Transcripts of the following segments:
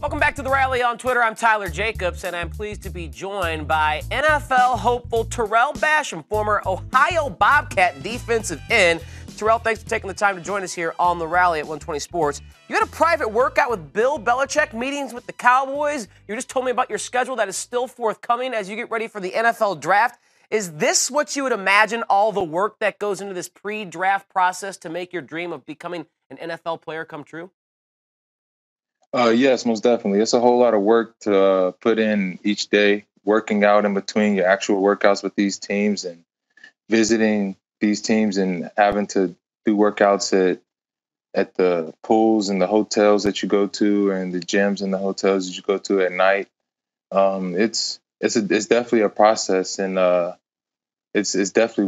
Welcome back to The Rally on Twitter. I'm Tyler Jacobs, and I'm pleased to be joined by NFL hopeful Tarrell Basham, former Ohio Bobcat defensive end. Tarrell, thanks for taking the time to join us here on The Rally at 120 Sports. You had a private workout with Bill Belichick, meetings with the Cowboys. You just told me about your schedule that is still forthcoming as you get ready for the NFL draft. Is this what you would imagine, all the work that goes into this pre-draft process to make your dream of becoming an NFL player come true? Yes, most definitely. It's a whole lot of work to put in each day, working out in between your actual workouts with these teams and visiting these teams and having to do workouts at the pools and the hotels that you go to and the gyms and the hotels that you go to at night. It's definitely a process, and it's definitely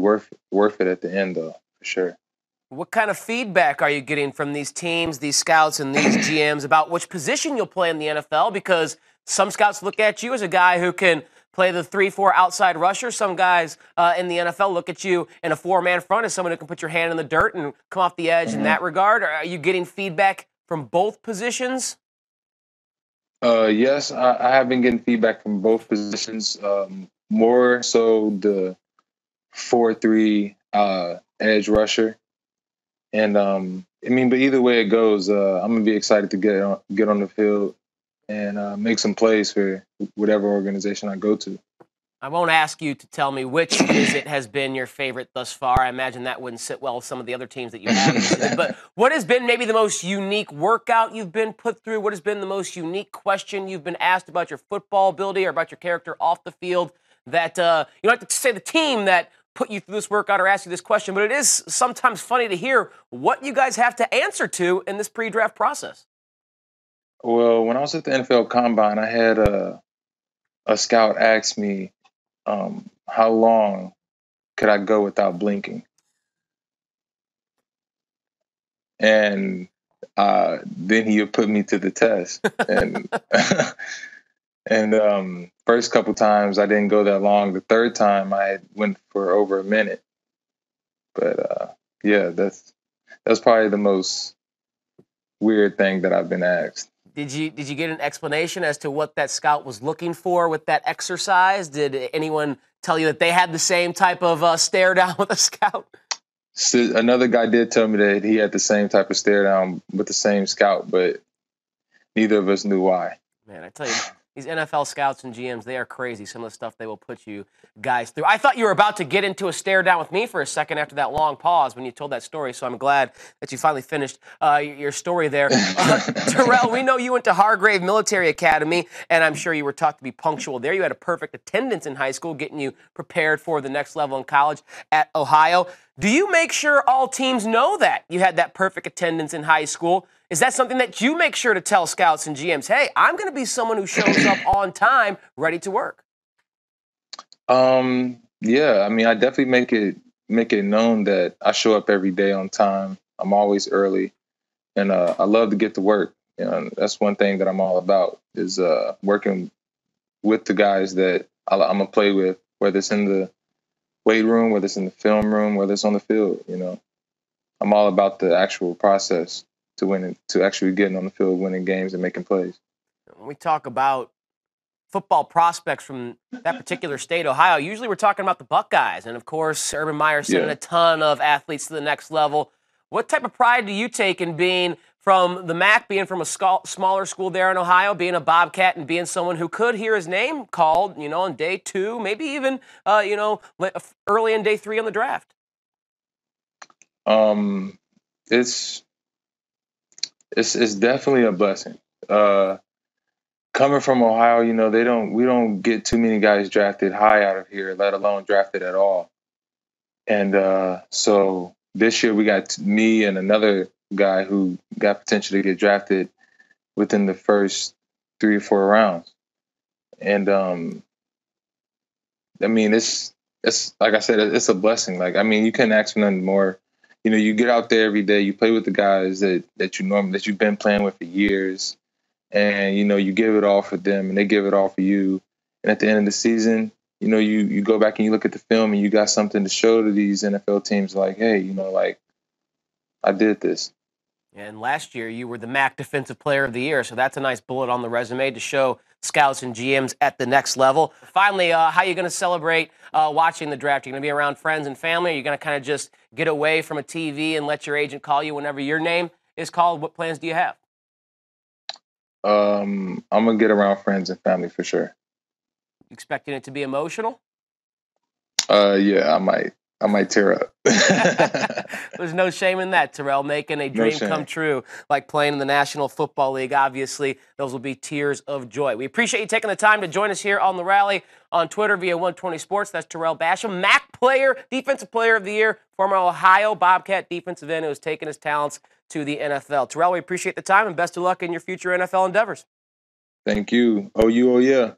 worth it at the end, though, for sure. What kind of feedback are you getting from these teams, these scouts, and these GMs about which position you'll play in the NFL? Because some scouts look at you as a guy who can play the 3-4 outside rusher. Some guys in the NFL look at you in a four-man front as someone who can put your hand in the dirt and come off the edge in that regard. Are you getting feedback from both positions? Yes, I have been getting feedback from both positions. More so the 4-3 edge rusher. And but either way it goes, I'm gonna be excited to get on the field and make some plays for whatever organization I go to. I won't ask you to tell me which visit has been your favorite thus far. I imagine that wouldn't sit well with some of the other teams that you have visited. But what has been maybe the most unique workout you've been put through? What has been the most unique question you've been asked about your football ability or about your character off the field that you don't have to say the team that put you through this workout or ask you this question, but it is sometimes funny to hear what you guys have to answer to in this pre-draft process? Well, when I was at the NFL Combine, I had a scout ask me how long could I go without blinking, and then he would put me to the test. And and first couple times I didn't go that long. The third time I went for over a minute. But yeah, that's probably the most weird thing that I've been asked. Did you get an explanation as to what that scout was looking for with that exercise? Did anyone tell you that they had the same type of stare down with a scout? So another guy did tell me that he had the same type of stare down with the same scout, but neither of us knew why. Man, I tell you, these NFL scouts and GMs, they are crazy. Some of the stuff they will put you guys through. I thought you were about to get into a stare down with me for a second after that long pause when you told that story, so I'm glad that you finally finished your story there. Tarrell, we know you went to Hargrave Military Academy, and I'm sure you were taught to be punctual there. You had a perfect attendance in high school, getting you prepared for the next level in college at Ohio. Do you make sure all teams know that you had that perfect attendance in high school? Is that something that you make sure to tell scouts and GMs, hey, I'm going to be someone who shows up on time, ready to work? Yeah, I mean, I definitely make it known that I show up every day on time. I'm always early, and I love to get to work. You know, that's one thing that I'm all about is working with the guys that I'm gonna play with, whether it's in the weight room, whether it's in the film room, whether it's on the field. You know, I'm all about the actual process to winning, to actually getting on the field, winning games, and making plays. When we talk about football prospects from that particular state, Ohio, usually we're talking about the Buckeyes. And, of course, Urban Meyer sending a ton of athletes to the next level. What type of pride do you take in being from the MAC, being from a smaller school there in Ohio, being a Bobcat, and being someone who could hear his name called, you know, on day 2, maybe even, early in day 3 on the draft? It's definitely a blessing. Coming from Ohio, you know, we don't get too many guys drafted high out of here, let alone drafted at all. And so this year we got me and another guy who got potential to get drafted within the first 3 or 4 rounds. And I mean, it's like I said, it's a blessing. Like, I mean, you couldn't ask for nothing more. You know, you get out there every day, you play with the guys that you've been playing with for years. And, you know, you give it all for them and they give it all for you. And at the end of the season, you know, you go back and you look at the film and you got something to show to these NFL teams like, hey, you know, like, I did this. And last year, you were the MAC Defensive Player of the Year, so that's a nice bullet on the resume to show scouts and GMs at the next level. Finally, how are you going to celebrate watching the draft? Are you going to be around friends and family? Are you going to kind of just get away from a TV and let your agent call you whenever your name is called? What plans do you have? I'm going to get around friends and family for sure. Expecting it to be emotional? Yeah, I might tear up. There's no shame in that, Tarrell. Making a dream come true, like playing in the National Football League. Obviously, those will be tears of joy. We appreciate you taking the time to join us here on The Rally on Twitter via 120 Sports. That's Tarrell Basham, MAC player, Defensive Player of the Year, former Ohio Bobcat defensive end who has taken his talents to the NFL. Tarrell, we appreciate the time and best of luck in your future NFL endeavors. Thank you. Oh, yeah.